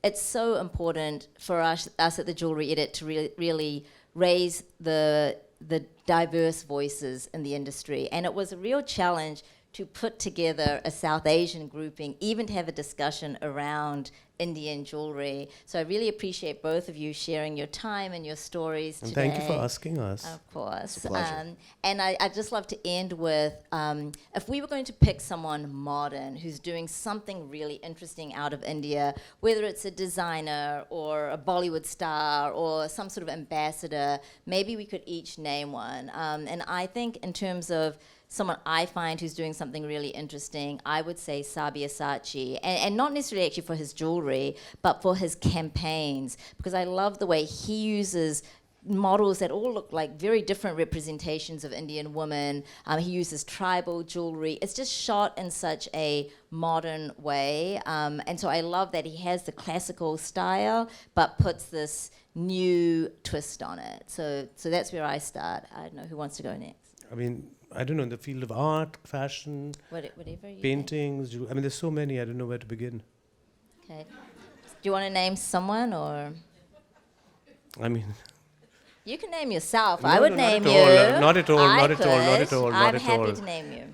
it's so important for us at the Jewelry Edit to really raise the diverse voices in the industry. And it was a real challenge to put together a South Asian grouping, even to have a discussion around Indian jewelry. So I really appreciate both of you sharing your time and your stories And today. thank you for asking us. Of course. It's a pleasure. And I'd just love to end with, if we were going to pick someone modern who's doing something really interesting out of India, whether it's a designer or a Bollywood star or some sort of ambassador, maybe we could each name one. And I think in terms of someone I find who's doing something really interesting, I would say Sabyasachi, and not necessarily actually for his jewelry, but for his campaigns, because I love the way he uses models that all look like very different representations of Indian women. He uses tribal jewelry. It's just shot in such a modern way. And so I love that he has the classical style, but puts this new twist on it. So that's where I start. I don't know who wants to go next. I mean, I don't know, in the field of art, fashion, Whatever you think. paintings, I mean, there's so many, I don't know where to begin. Okay. Do you want to name someone, or I mean, you can name yourself? No, I would no, not name at you. all, not at all, I not at all, not at could. all, not I'm at happy all. to name you.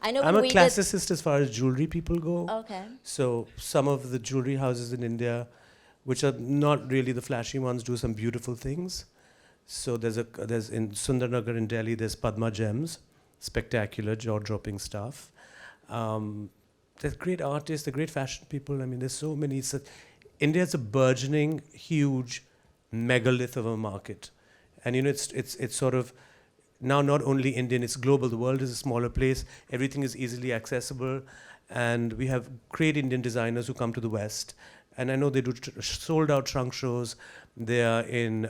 I know I'm when a we classicist as far as jewelry people go. Okay. So some of the jewelry houses in India, which are not really the flashy ones, do some beautiful things. So there's in Sundarnagar in Delhi, there's Padma Gems, spectacular, jaw-dropping stuff. There's great artists, they're great fashion people. I mean, there's so many. India's a burgeoning, huge megalith of a market. And it's sort of now not only Indian, it's global. The world is a smaller place. Everything is easily accessible. And we have great Indian designers who come to the West. And I know they do sold-out trunk shows. They are in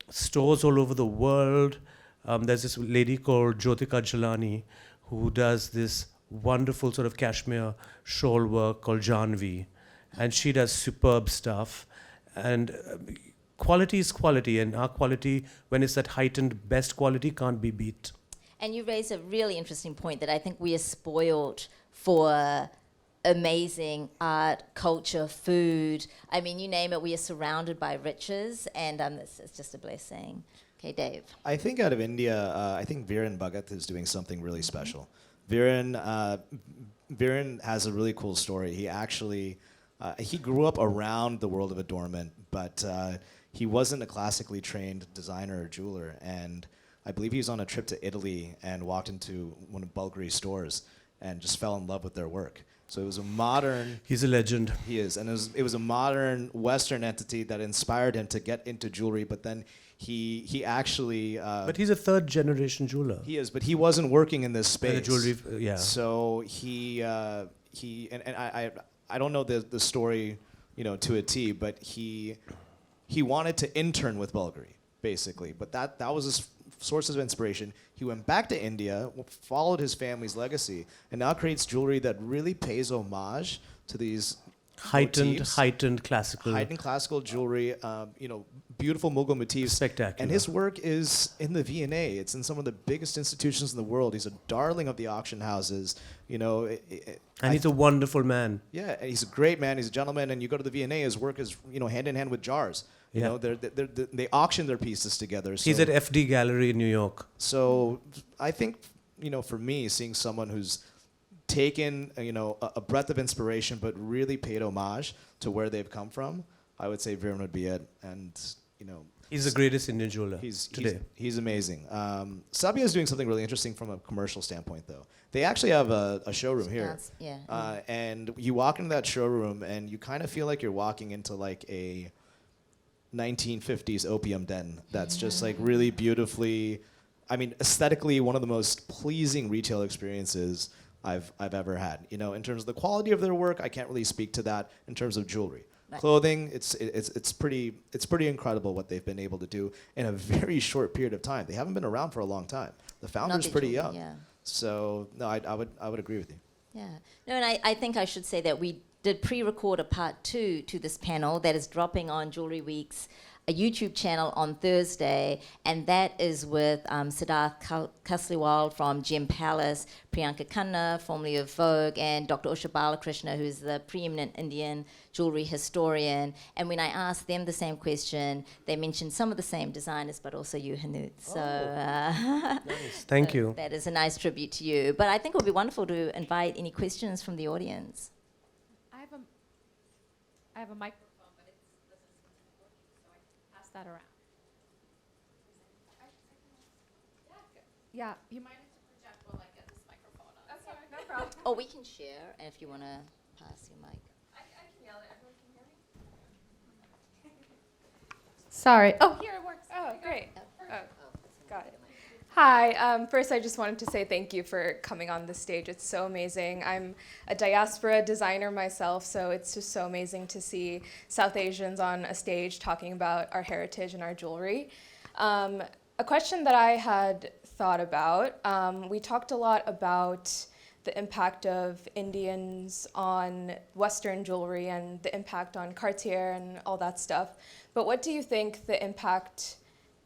stores all over the world. There's this lady called Jyotika Jalani who does this wonderful sort of cashmere shawl work called Janvi. And she does superb stuff. And quality is quality, and our quality, when it's at heightened best quality, can't be beat. And you raise a really interesting point that I think we are spoiled for amazing art, culture, food. I mean, you name it, we are surrounded by riches, and it's just a blessing. Okay, Dave. I think out of India, I think Viren Bhagat is doing something really special. Viren has a really cool story. He actually, he grew up around the world of adornment, but he wasn't a classically trained designer or jeweler. And I believe he was on a trip to Italy and walked into one of Bulgari's stores and just fell in love with their work. So it was a modern... He's a legend. He is. And it was a modern Western entity that inspired him to get into jewelry, but then he actually... But he's a third generation jeweler. He is, but he wasn't working in this space. Jewelry, yeah. So I don't know the story, to a T, but he wanted to intern with Bulgari, basically. But that was his source of inspiration. He went back to India, followed his family's legacy, and now creates jewelry that really pays homage to these heightened classical jewelry, beautiful Mughal motifs. Spectacular. And his work is in the V&A. It's in some of the biggest institutions in the world. He's a darling of the auction houses. And he's a wonderful man. Yeah, he's a great man. He's a gentleman. And you go to the V&A, his work is hand in hand with jars. They auction their pieces together. So he's at FD Gallery in New York. So I think, for me, seeing someone who's taken, a breath of inspiration, but really paid homage to where they've come from, I would say Viren would be it. And, he's the greatest Indian jeweler today. He's amazing. Sabia is doing something really interesting from a commercial standpoint, though. They actually have a showroom here. And you walk into that showroom, and you kind of feel like you're walking into like a 1950s opium den that's just like really beautifully, aesthetically one of the most pleasing retail experiences I've ever had. In terms of the quality of their work, I can't really speak to that. In terms of jewelry, clothing, it's pretty incredible what they've been able to do in a very short period of time. They haven't been around for a long time. The founder's pretty young. Yeah. So no, I would agree with you. Yeah. No, and I think I should say that we did pre-record a part 2 to this panel that is dropping on Jewelry Week's a YouTube channel on Thursday, and that is with Siddharth Kasliwal from Gem Palace, Priyanka Khanna, formerly of Vogue, and Dr. Usha Balakrishna, who's the preeminent Indian jewelry historian. And when I asked them the same question, they mentioned some of the same designers, but also you, Hanut. So nice. Thank you. That is a nice tribute to you. But I think it would be wonderful to invite any questions from the audience. I have a microphone, but it's working, so I can pass that around. Yeah, you might need to project while I get this microphone on. That's fine, no problem. Oh, we can share if you want to pass your mic. I can yell it. Everyone can hear me? Sorry. Oh, here it works. Oh, great. Oh, Got it. Hi. First, I just wanted to say thank you for coming on the stage. It's so amazing. I'm a diaspora designer myself, so it's just so amazing to see South Asians on a stage talking about our heritage and our jewelry. A question that I had thought about, we talked a lot about the impact of Indians on Western jewelry and the impact on Cartier and all that stuff. But what do you think the impact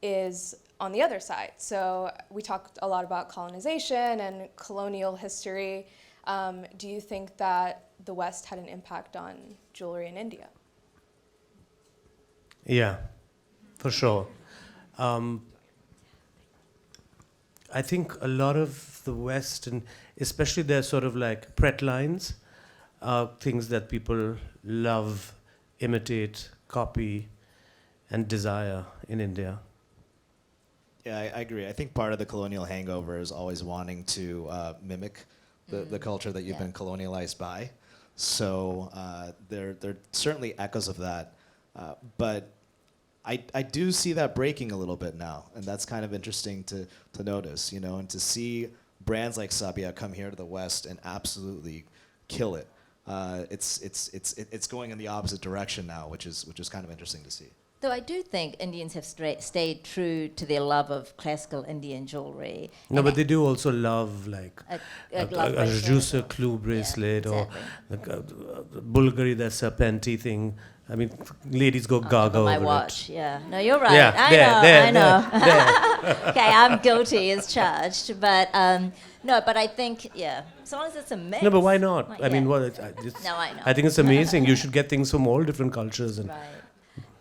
is on the other side? So we talked a lot about colonization and colonial history. Do you think that the West had an impact on jewelry in India? Yeah, for sure. I think a lot of the West, and especially their sort of like Pret lines, things that people love, imitate, copy, and desire in India. Yeah, I agree. I think part of the colonial hangover is always wanting to mimic the culture that you've been colonialized by. So there are certainly echoes of that. But I do see that breaking a little bit now, and that's kind of interesting to notice, and to see brands like Sabia come here to the West and absolutely kill it. It's going in the opposite direction now, which is kind of interesting to see. Though I do think Indians have stayed true to their love of classical Indian jewelry. No, And but they do also love like a glove bracelet Rajusha or- clue bracelet yeah, or exactly. like Bulgari, that serpenti thing. I mean, ladies go gaga On my over watch, it. yeah. No, you're right. Yeah, I know. there. Okay, I'm guilty as charged, but no, but I think as long as it's a mix. No, but why not? Like, I mean, yeah. what? No, I know. I think it's amazing. You should get things from all different cultures and. Right.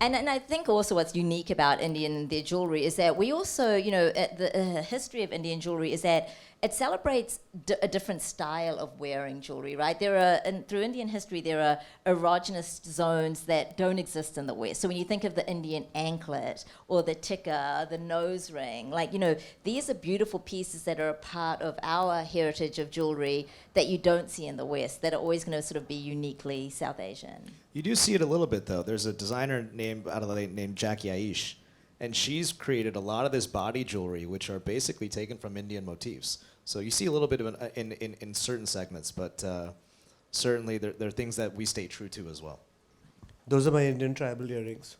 And I think also what's unique about Indian and their jewelry is that we also, the history of Indian jewelry is that it celebrates a different style of wearing jewelry, right? Through Indian history, there are erogenous zones that don't exist in the West. So when you think of the Indian anklet or the tikka, the nose ring, these are beautiful pieces that are a part of our heritage of jewelry that you don't see in the West, that are always going to sort of be uniquely South Asian. You do see it a little bit, though. There's a designer out of LA named Jackie Aish, and she's created a lot of this body jewelry, which are basically taken from Indian motifs. So you see a little bit of in certain segments, but certainly there are things that we stay true to as well. Those are my Indian tribal earrings.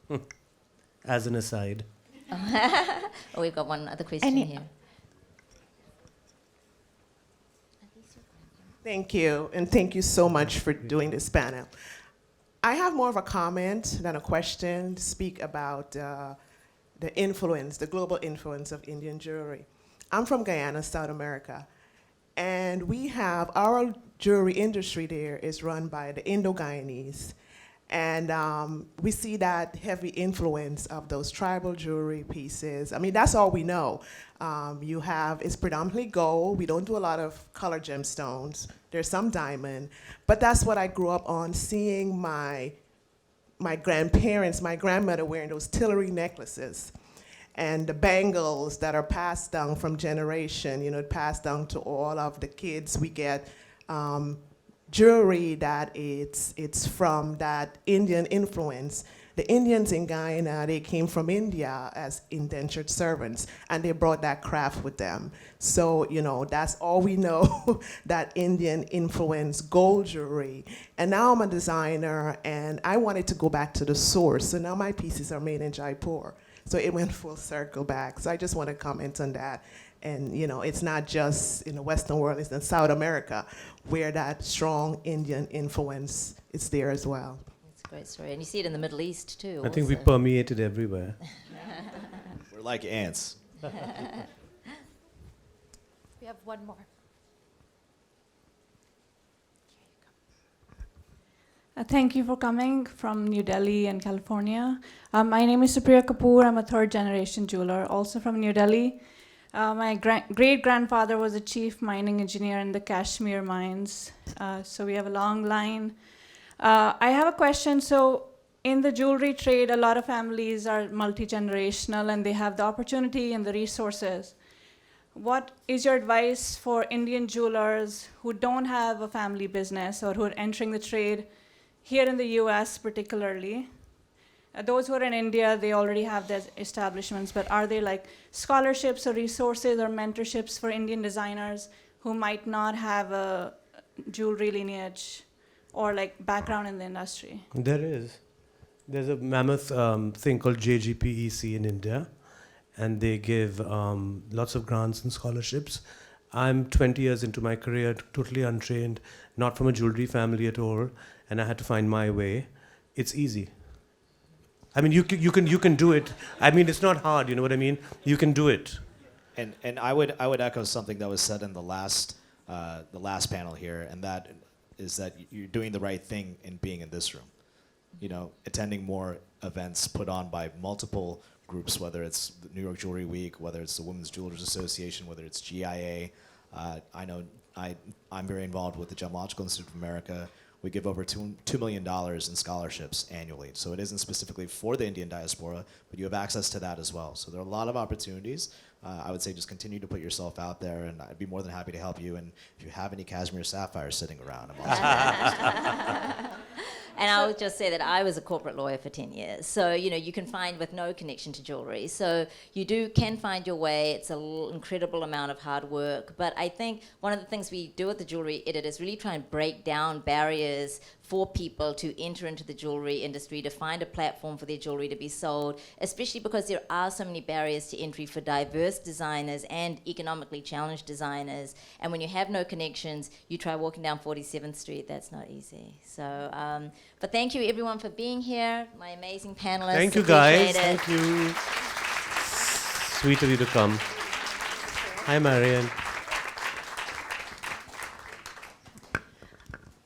Beautiful. As an aside. Oh, we've got one other question here. Thank you, and thank you so much for doing this panel. I have more of a comment than a question to speak about the influence, the global influence of Indian jewelry. I'm from Guyana, South America, and we have our jewelry industry there is run by the Indo-Guyanese, and we see that heavy influence of those tribal jewelry pieces. I mean, that's all we know. It's predominantly gold. We don't do a lot of color gemstones. There's some diamond, but that's what I grew up on, seeing my grandparents, my grandmother wearing those Tillery necklaces and the bangles that are passed down from generation, passed down to all of the kids. We get jewelry that it's from that Indian influence. The Indians in Guyana, they came from India as indentured servants, and they brought that craft with them. So, that's all we know, that Indian influence gold jewelry. And now I'm a designer, and I wanted to go back to the source. So now my pieces are made in Jaipur. So it went full circle back. So I just want to comment on that. And, it's not just in the Western world, it's in South America, where that strong Indian influence is there as well. That's a great story. And you see it in the Middle East, too. I think we also. permeated everywhere. We're like ants. We have one more. Thank you for coming from New Delhi and California. My name is Supriya Kapoor. I'm a third-generation jeweler, also from New Delhi. My great-grandfather was a chief mining engineer in the Kashmir mines, so we have a long line. I have a question. So in the jewelry trade, a lot of families are multi-generational, and they have the opportunity and the resources. What is your advice for Indian jewelers who don't have a family business or who are entering the trade here in the US particularly? Those who are in India, they already have their establishments, but are there like scholarships or resources or mentorships for Indian designers who might not have a jewelry lineage or like background in the industry? There is. There's a mammoth thing called JGPEC in India, and they give lots of grants and scholarships. I'm 20 years into my career, totally untrained, not from a jewelry family at all, and I had to find my way. It's easy. I mean, you can do it. I mean, it's not hard. You know what I mean? You can do it. And I would echo something that was said in the last panel here, and that is that you're doing the right thing in being in this room. Attending more events put on by multiple groups, whether it's the New York Jewelry Week, whether it's the Women's Jewelers Association, whether it's GIA. I know I'm very involved with the Gemological Institute of America. We give over $2 million in scholarships annually. So it isn't specifically for the Indian diaspora, but you have access to that as well. So there are a lot of opportunities. I would say just continue to put yourself out there, and I'd be more than happy to help you. And if you have any cashmere sapphires sitting around, I'm also And I'll just say that I was a corporate lawyer for 10 years. So, you can find with no connection to jewelry. So you can find your way. It's an incredible amount of hard work. But I think one of the things we do at the Jewelry Edit is really try and break down barriers for people to enter into the jewelry industry, to find a platform for their jewelry to be sold, especially because there are so many barriers to entry for diverse designers and economically challenged designers. And when you have no connections, you try walking down 47th Street, that's not easy. So, but thank you everyone for being here, my amazing panelists. Thank you, guys. Appreciate it. Thank you. Sweet of you to come. Hi, Marian.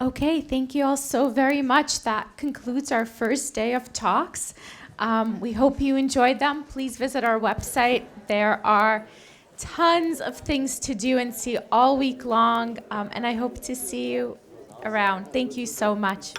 Okay, thank you all so very much. That concludes our first day of talks. We hope you enjoyed them. Please visit our website. There are tons of things to do and see all week long, and I hope to see you around. Thank you so much.